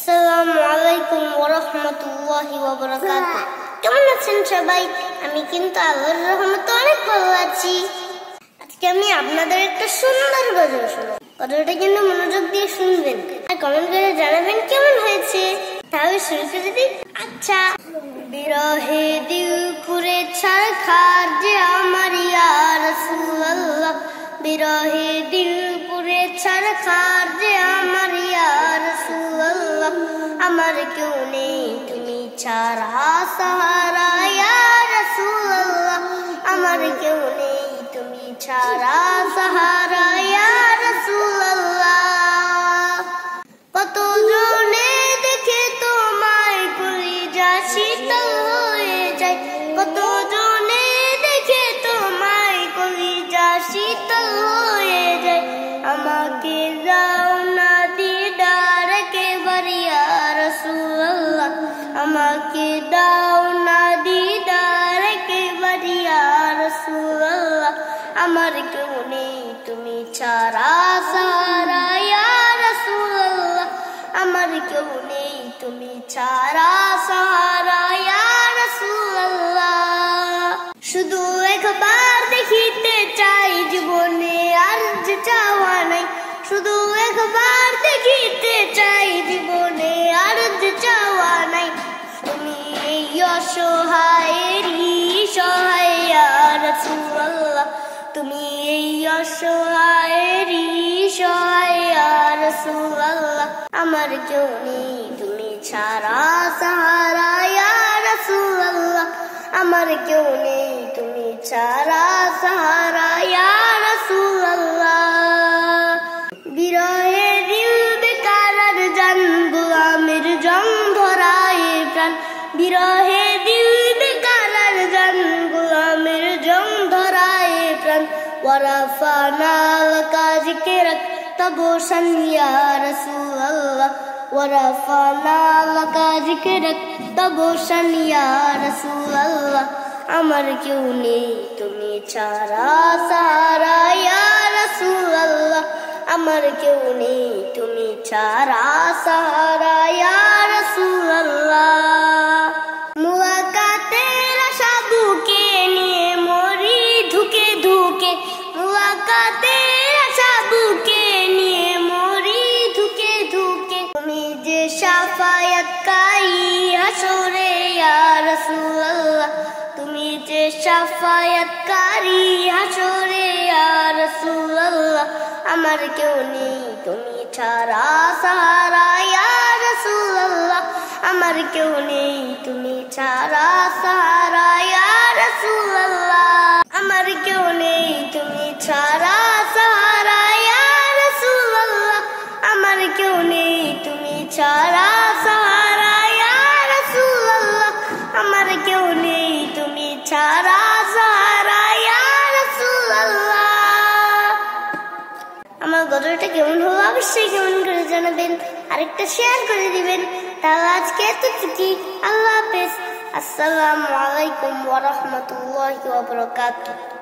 আসসালামু আলাইকুম ওয়া রাহমাতুল্লাহি ওয়া বারাকাতুহু। কেমন আছেন সবাই? আমি কিন্তু আল্লাহর রহমতে অনেক ভালো আছি। আজকে আমি আপনাদের একটা সুন্দর গজল শোনাবো। গজলটা কিন্তু মনোযোগ দিয়ে শুনবেন আর কমেন্ট করে জানাবেন কেমন হয়েছে। তাহলে শুরু করে দিই। আচ্ছা। বিরহে দিল পুরে ছারখার যে আমার ইয়া রাসূলুল্লাহ, বিরহে দিল পুরে ছারখার যে আমার ইয়া রাসূলুল্লাহ, আমার কেউ নেই তুমি ছাড়া সাহারা ইয়া রাসূলুল্লাহ, আমার কেউ নেই তুমি ছাড়া সাহারা ইয়া রাসূলুল্লাহ। কত জনে দেখে তোমায় কলিজা শীতল হয়ে যায়, কত জনে দেখে তোমায় কলিজা শীতল হয়ে যায়, আমাকে দাও না দিদার একেবার ইয়া রাসূলুল্লাহ, আমাকে দাও না দিদার একেবার ইয়া রাসূলুল্লাহ, আমার কেউ নেই তুমি ছাড়া সাহারা ইয়া রাসূলুল্লাহ, আমার কেউ নেই তুমি ছাড়া সাহারা ইয়া রাসূলুল্লাহ। শুধু একবার দেখিতে চাই জীবনে আর যে চাওয়া নাই, শুধু একবার দেখিতে চাই জীবনে আর যে চাওয়া নাই, তুমি এই অসহায়েরই সহায় ইয়া রাসূলুল্লাহ, তুমি এই অসহায়েরই সহায় ইয়া রাসূলুল্লাহ, আমার কেউ নেই তুমি ছাড়া সাহারা ইয়া রাসূলুল্লাহ, আমার কেউ নেই তুমি ছাড়া সাহারা ইয়া রাসূলুল্লাহ। বিরহে দিল বেকার আর জান গোলামের জং ধরায় প্রাণ, বিরহে দিল বেকার আর জান গোলামের জং ধরায় প্রাণ, ওয়ারাফানা লাকা যিকরাক তাবশান ইয়া রাসূলুল্লাহ, ওয়ারাফানা লাকা যিকরাক তাবশান ইয়া রাসূলুল্লাহ, আমার কেউ নেই তুমি ছাড়া সাহারা ইয়া রাসূলুল্লাহ, আমার কেউ নেই তুমি ছাড়া সাহারা ইয়া রাসূলুল্লাহ। মুলাকাতের আশা বুকে নিয়ে মরি ধুকে ধুকে, মুলাকাতের আশা বুকে নিয়ে মরি ধুকে ধুকে, তুমি যে শাফায়াতকারী হাসরে ইয়া রাসূলুল্লাহ, তুমি যে শাফায়াতকারী হাসরে ইয়া রাসূলুল্লাহ, আমার কেউ নেই তুমি ছাড়া সাহারা ইয়া রাসূলুল্লাহ, আমার কেউ নেই তুমি ছাড়া সাহারা ইয়া রাসূলুল্লাহ, আমার কেউ নেই তুমি ছাড়া সাহারা ইয়া রাসূলুল্লাহ, আমার কেউ নেই তুমি ছাড়া সাহারা ইয়া রাসূলুল্লাহ, আমার কেউ নেই তুমি ছাড়া সাহারা ইয়া রাসূলুল্লাহ। আমার গজলটা কেমন হলো অবশ্যই কেমন করে জানাবেন, আরেকটা শেয়ার করে দিবেন। তাহলে আজকে এতটুকুই, আল্লাহ হাফেজ। আসসালামু আলাইকুম ওয়া রাহমাতুল্লাহি ওয়া বারাকাতুহু।